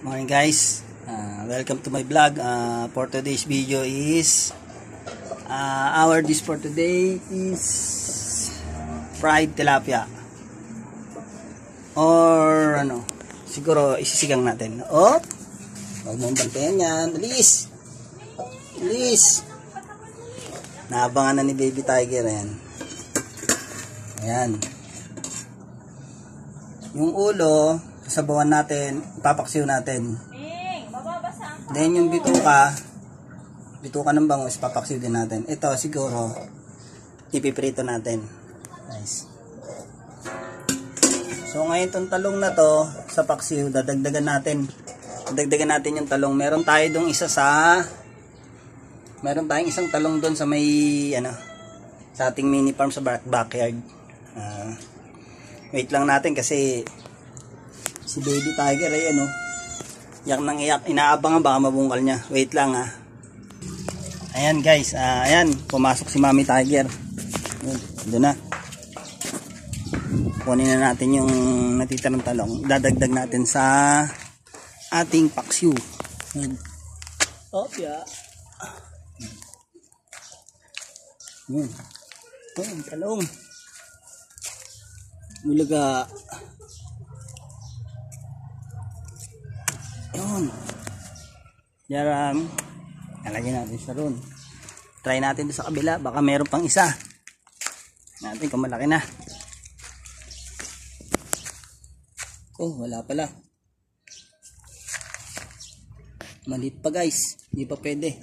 Morning guys, welcome to my vlog. For today's video is our dish for today is fried tilapia or ano, siguro isisigang natin. Huwag mong bantayan yan. Alis, naabangan na ni Baby Tiger. Ayan, yung ulo sasabawan natin, ipapaksiw natin. Then yung bituka ng bangus, papaksiw din natin. Ito siguro ipiprito natin. Nice. So ngayon tong talong na to sa paksiw, dadagdagan natin yung talong. Meron tayong isang talong doon sa may sa ating mini farm sa backyard. Wait lang natin kasi si Baby Tiger ay iyak nang iyak, inaabang baka mabungkal niya. Wait lang Ayan guys, ayan, pumasok si Mami Tiger. Doon na. Kunin na natin yung natitirang talong. Dadagdag natin sa ating paksiw. Opya. Talong. Bulaga. Yun. Diyan. Nalagyan natin sa ron. Try natin sa kabila. Baka meron pang isa. Natin kung malaki na. Oh, wala pala. Maliit pa guys. Hindi pa pwede.